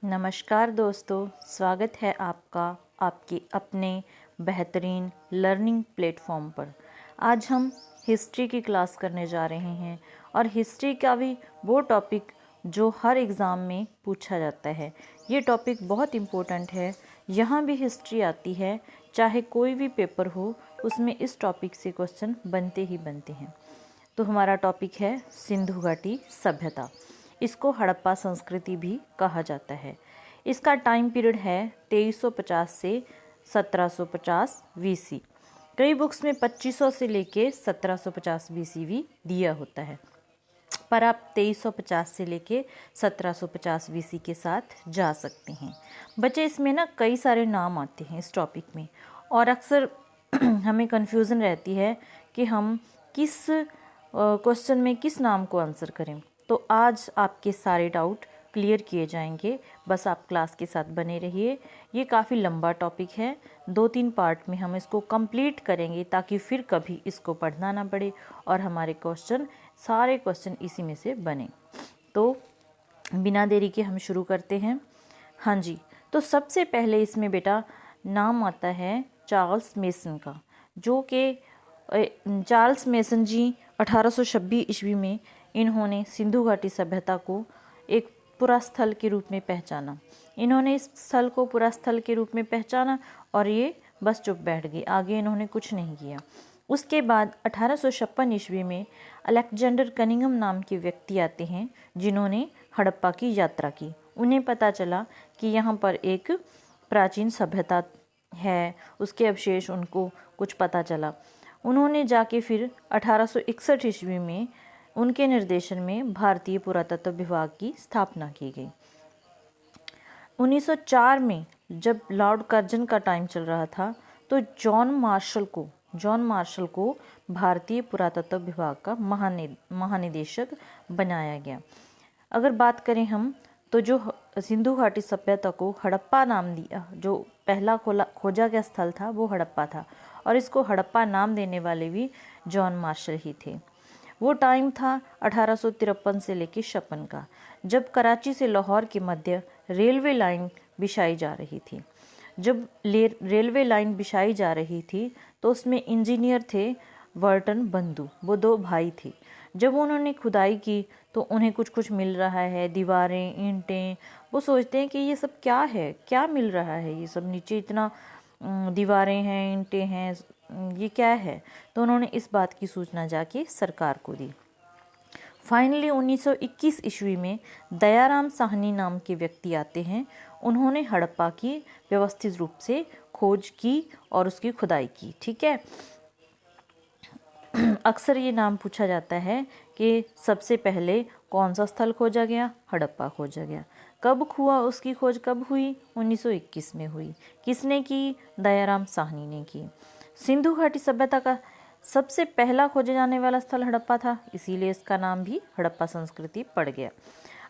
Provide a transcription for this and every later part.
नमस्कार दोस्तों, स्वागत है आपका आपके अपने बेहतरीन लर्निंग प्लेटफॉर्म पर। आज हम हिस्ट्री की क्लास करने जा रहे हैं और हिस्ट्री का भी वो टॉपिक जो हर एग्ज़ाम में पूछा जाता है। ये टॉपिक बहुत इम्पोर्टेंट है। यहाँ भी हिस्ट्री आती है, चाहे कोई भी पेपर हो उसमें इस टॉपिक से क्वेश्चन बनते ही बनते हैं। तो हमारा टॉपिक है सिंधु घाटी सभ्यता। इसको हड़प्पा संस्कृति भी कहा जाता है। इसका टाइम पीरियड है 2350 से 1750 वीसी। कई बुक्स में 2500 से लेके 1750 बीसीवी दिया होता है, पर आप 2350 से लेके 1750 वीसी के साथ जा सकते हैं। बच्चे, इसमें ना कई सारे नाम आते हैं इस टॉपिक में, और अक्सर हमें कन्फ्यूज़न रहती है कि हम किस क्वेश्चन में किस नाम को आंसर करें। तो आज आपके सारे डाउट क्लियर किए जाएंगे, बस आप क्लास के साथ बने रहिए। ये काफ़ी लंबा टॉपिक है, 2-3 पार्ट में हम इसको कंप्लीट करेंगे ताकि फिर कभी इसको पढ़ना ना पड़े और हमारे सारे क्वेश्चन इसी में से बने। तो बिना देरी के हम शुरू करते हैं। हाँ जी, तो सबसे पहले इसमें बेटा नाम आता है चार्ल्स मेसन का, जो कि चार्ल्स मेसन जी 1826 ईस्वी में इन्होंने सिंधु घाटी सभ्यता को एक पुरास्थल के रूप में पहचाना। इन्होंने इस स्थल को पुरास्थल के रूप में पहचाना और ये बस चुप बैठ गए, आगे इन्होंने कुछ नहीं किया। उसके बाद 1856 ईस्वी में अलेक्जेंडर कनिंघम नाम के व्यक्ति आते हैं, जिन्होंने हड़प्पा की यात्रा की। उन्हें पता चला कि यहाँ पर एक प्राचीन सभ्यता है, उसके अवशेष उनको कुछ पता चला। उन्होंने जाके फिर 1861 ईस्वी में उनके निर्देशन में भारतीय पुरातत्व विभाग की स्थापना की गई। 1904 में जब लॉर्ड कर्जन का टाइम चल रहा था, तो जॉन मार्शल को भारतीय पुरातत्व विभाग का महानिदेशक बनाया गया। अगर बात करें हम, तो जो सिंधु घाटी सभ्यता को हड़प्पा नाम दिया, जो पहला खोजा गया स्थल था वो हड़प्पा था, और इसको हड़प्पा नाम देने वाले भी जॉन मार्शल ही थे। वो टाइम था 1853 से लेकर 56 का, जब कराची से लाहौर के मध्य रेलवे लाइन बिछाई जा रही थी। जब रेलवे लाइन बिछाई जा रही थी तो उसमें इंजीनियर थे वर्टन बंधु, वो 2 भाई थे। जब उन्होंने खुदाई की तो उन्हें कुछ कुछ मिल रहा है, दीवारें, ईंटें। वो सोचते हैं कि ये सब क्या है, क्या मिल रहा है, ये सब नीचे इतना दीवारें हैं, ईंटें हैं, ये क्या है। तो उन्होंने इस बात की सूचना जाके सरकार को दी। फाइनली 1921 ईस्वी में दयाराम साहनी नाम के व्यक्ति आते हैं। उन्होंने हड़प्पा की व्यवस्थित रूप से खोज की और उसकी खुदाई की। ठीक है, अक्सर ये नाम पूछा जाता है कि सबसे पहले कौन सा स्थल खोजा गया? हड़प्पा खोजा गया। कब हुआ उसकी खोज, कब हुई? 1921 में हुई। किसने की? दयाराम साहनी ने की। सिंधु घाटी सभ्यता का सबसे पहला खोजे जाने वाला स्थल हड़प्पा था, इसीलिए इसका नाम भी हड़प्पा संस्कृति पड़ गया।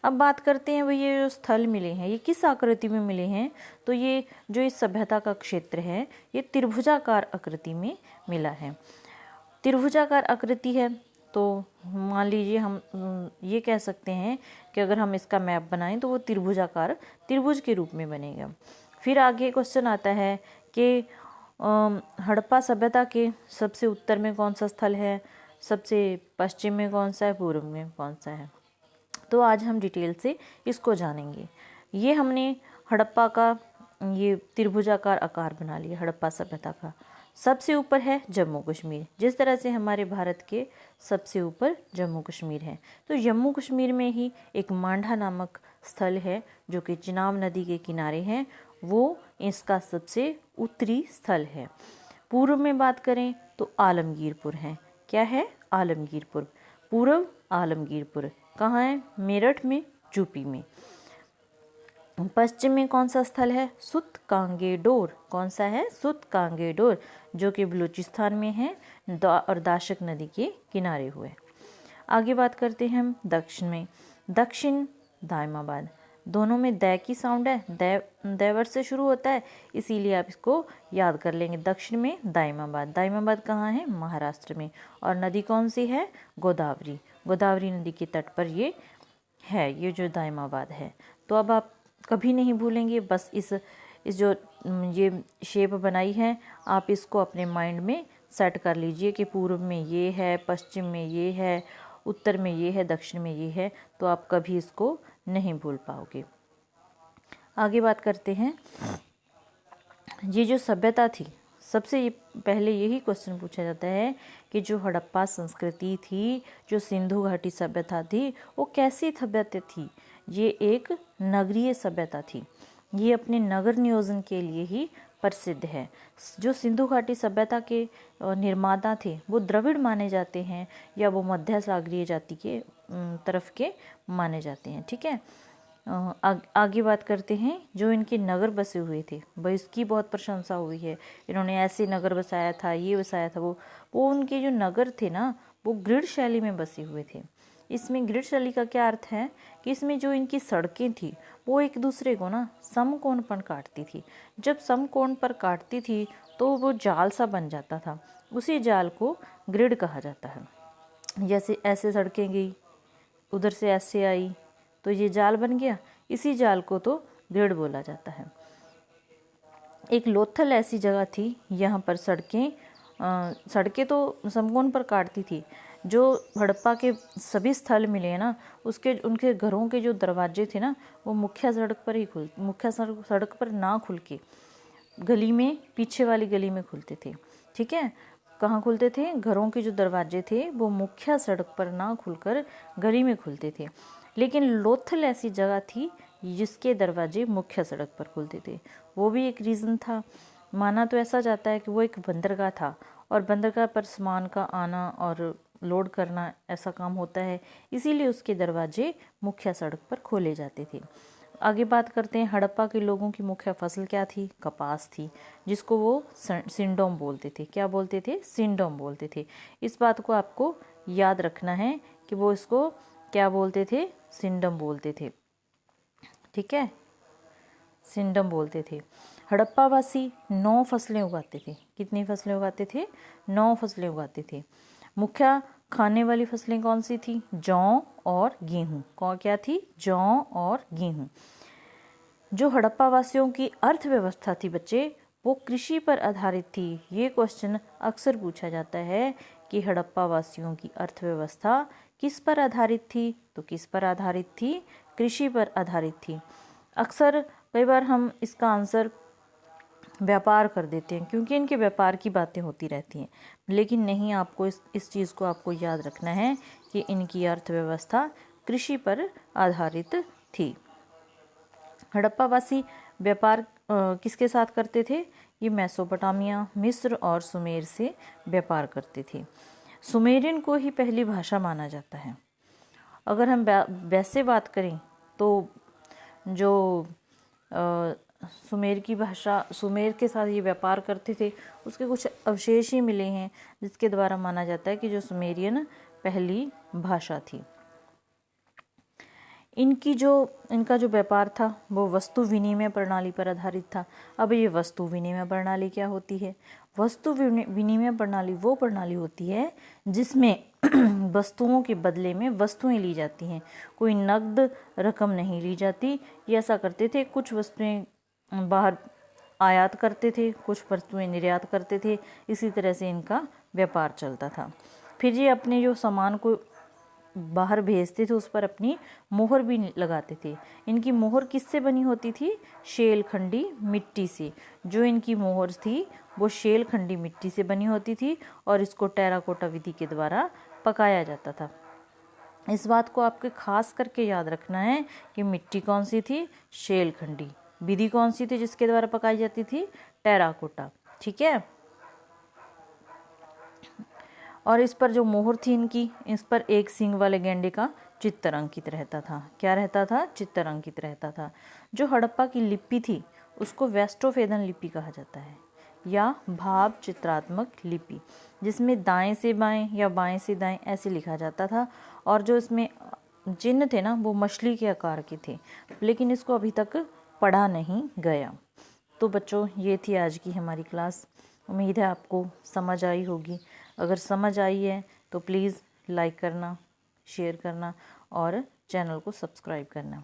अब बात करते हैं, ये जो स्थल मिले हैं ये किस आकृति में मिले हैं? तो ये जो इस सभ्यता का क्षेत्र है ये त्रिभुजाकार आकृति में मिला है। त्रिभुजाकार आकृति है तो मान लीजिए हम ये कह सकते हैं कि अगर हम इसका मैप बनाएं तो वो त्रिभुज के रूप में बनेगा। फिर आगे क्वेश्चन आता है कि हड़प्पा सभ्यता के सबसे उत्तर में कौन सा स्थल है, सबसे पश्चिम में कौन सा है, पूर्व में कौन सा है। तो आज हम डिटेल से इसको जानेंगे। ये हमने हड़प्पा का ये त्रिभुजाकार आकार बना लिया हड़प्पा सभ्यता का। सबसे ऊपर है जम्मू कश्मीर, जिस तरह से हमारे भारत के सबसे ऊपर जम्मू कश्मीर है, तो जम्मू कश्मीर में ही एक मांडा नामक स्थल है जो कि चिनाब नदी के किनारे है। वो इसका सबसे उत्तरी स्थल है। पूर्व में बात करें तो आलमगीरपुर है। क्या है? आलमगीरपुर। पूर्व आलमगीरपुर कहाँ है? मेरठ में, यूपी में। पश्चिम में कौन सा स्थल है? सुत कांगेडोर। कौन सा है? सुत कांगेडोर, जो कि बलूचिस्तान में है और दाशक नदी के किनारे हुए। आगे बात करते हैं हम दक्षिण में। दक्षिण दायमाबाद, दोनों में दै की साउंड है, दैवर से शुरू होता है, इसीलिए आप इसको याद कर लेंगे। दक्षिण में दायमाबाद। दायमाबाद कहाँ है? महाराष्ट्र में। और नदी कौन सी है? गोदावरी। गोदावरी नदी के तट पर ये है, ये जो दायमाबाद है। तो अब आप कभी नहीं भूलेंगे। बस इस जो ये शेप बनाई है, आप इसको अपने माइंड में सेट कर लीजिए कि पूर्व में ये है, पश्चिम में ये है, उत्तर में ये है, दक्षिण में ये है, तो आप कभी इसको नहीं भूल पाओगे। आगे बात करते हैं। ये जो सभ्यता थी, सबसे पहले यही क्वेश्चन पूछा जाता है कि जो हड़प्पा संस्कृति थी, जो सिंधु घाटी सभ्यता थी, वो कैसी सभ्यता थी? ये एक नगरीय सभ्यता थी। ये अपने नगर नियोजन के लिए ही प्रसिद्ध है। जो सिंधु घाटी सभ्यता के निर्माता थे वो द्रविड़ माने जाते हैं, या वो मध्य सागरीय जाति के तरफ के माने जाते हैं। ठीक है। आगे बात करते हैं। जो इनके नगर बसे हुए थे, भाई इसकी बहुत प्रशंसा हुई है, इन्होंने ऐसे नगर बसाया था, ये बसाया था, वो उनके जो नगर थे ना, वो ग्रिड शैली में बसे हुए थे। इसमें ग्रिड शैली का क्या अर्थ है कि इसमें जो इनकी सड़कें थी वो एक दूसरे को ना समकोण पर काटती थी। जब समकोण पर काटती थी तो वो जाल सा बन जाता था, उसी जाल को ग्रिड कहा जाता है। जैसे ऐसे सड़कें गई, उधर से ऐसे आई, तो ये जाल बन गया, इसी जाल को तो ग्रिड बोला जाता है। एक लोथल ऐसी जगह थी, यहाँ पर सड़कें तो समकोण पर काटती थी। जो हड़प्पा के सभी स्थल मिले हैं ना, उनके घरों के जो दरवाजे थे ना, वो मुख्य सड़क पर ना खुल के गली में, पीछे वाली गली में खुलते थे। ठीक है। कहाँ खुलते थे? घरों के जो दरवाजे थे वो मुख्य सड़क पर ना खुलकर गली में खुलते थे। लेकिन लोथल ऐसी जगह थी जिसके दरवाजे मुख्य सड़क पर खुलते थे। वो भी एक रीज़न था। माना तो ऐसा जाता है कि वो एक बंदरगाह था, और बंदरगाह पर सामान का आना और लोड करना ऐसा काम होता है, इसीलिए उसके दरवाजे मुख्य सड़क पर खोले जाते थे। आगे बात करते हैं। हड़प्पा के लोगों की मुख्य फसल क्या थी? कपास थी, जिसको वो सिंडोम बोलते थे। क्या बोलते थे? सिंडोम बोलते थे। इस बात को आपको याद रखना है कि वो इसको क्या बोलते थे? सिंडम बोलते थे। ठीक है, सिंडम बोलते थे। हड़प्पावासी 9 फसलें उगाते थे। कितनी फसलें उगाते थे? 9 फसलें उगाते थे। मुख्य खाने वाली फसलें कौन सी थी? जौ और गेहूँ। क्या थी? जौ और गेहूँ। जो हड़प्पा वासियों की अर्थव्यवस्था थी बच्चे, वो कृषि पर आधारित थी। ये क्वेश्चन अक्सर पूछा जाता है कि हड़प्पा वासियों की अर्थव्यवस्था किस पर आधारित थी? तो किस पर आधारित थी? कृषि पर आधारित थी। अक्सर कई बार हम इसका आंसर व्यापार कर देते हैं, क्योंकि इनके व्यापार की बातें होती रहती हैं। लेकिन नहीं, आपको इस चीज़ को आपको याद रखना है कि इनकी अर्थव्यवस्था कृषि पर आधारित थी। हड़प्पावासी व्यापार किसके साथ करते थे? ये मेसोपोटामिया, मिस्र और सुमेर से व्यापार करते थे। सुमेरियन को ही पहली भाषा माना जाता है। अगर हम वैसे बात करें तो जो सुमेर की भाषा, सुमेर के साथ ये व्यापार करते थे, उसके कुछ अवशेष ही मिले हैं, जिसके द्वारा माना जाता है कि जो सुमेरियन पहली भाषा थी। इनका जो व्यापार था वो वस्तु विनिमय प्रणाली पर आधारित था। अब ये वस्तु विनिमय प्रणाली क्या होती है? वस्तु विनिमय प्रणाली वो प्रणाली होती है जिसमें वस्तुओं के बदले में वस्तुएं ली जाती हैं, कोई नकद रकम नहीं ली जाती। ये ऐसा करते थे, कुछ वस्तुएं बाहर आयात करते थे, कुछ वस्तुएं निर्यात करते थे। इसी तरह से इनका व्यापार चलता था। फिर ये अपने जो सामान को बाहर भेजते थे उस पर अपनी मोहर भी लगाते थे। इनकी मोहर किससे बनी होती थी? शेलखंडी मिट्टी से। जो इनकी मोहर थी वो शेलखंडी मिट्टी से बनी होती थी, और इसको टेराकोटा विधि के द्वारा पकाया जाता था। इस बात को आपके खास करके याद रखना है कि मिट्टी कौन सी थी? शेलखंडी। विधि कौन सी थी जिसके द्वारा पकाई जाती थी? टेराकोटा। ठीक है। और इस पर जो मोहर थी इनकी, इस पर एक सींग वाले गेंडे का चित्र अंकित रहता था। क्या रहता था? चित्र अंकित रहता था। जो हड़प्पा की लिपि थी उसको वेस्टोफेदन लिपि कहा जाता है, या भाव चित्रात्मक लिपि, जिसमें दाएं से बाएं या बाएं से दाएं ऐसे लिखा जाता था। और जो इसमें चिन्ह थे ना वो मछली के आकार के थे, लेकिन इसको अभी तक पढ़ा नहीं गया। तो बच्चों, ये थी आज की हमारी क्लास। उम्मीद है आपको समझ आई होगी। अगर समझ आई है तो प्लीज़ लाइक करना, शेयर करना और चैनल को सब्सक्राइब करना।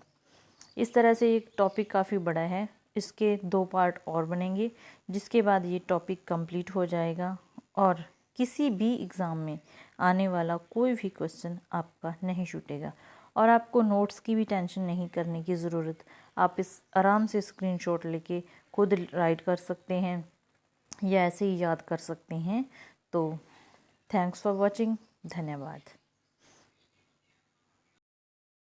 इस तरह से ये टॉपिक काफ़ी बड़ा है, इसके 2 पार्ट और बनेंगे, जिसके बाद ये टॉपिक कंप्लीट हो जाएगा और किसी भी एग्ज़ाम में आने वाला कोई भी क्वेश्चन आपका नहीं छूटेगा। और आपको नोट्स की भी टेंशन नहीं करने की ज़रूरत, आप इस आराम से स्क्रीनशॉट लेके खुद राइट कर सकते हैं या ऐसे ही याद कर सकते हैं। तो थैंक्स फॉर वॉचिंग, धन्यवाद।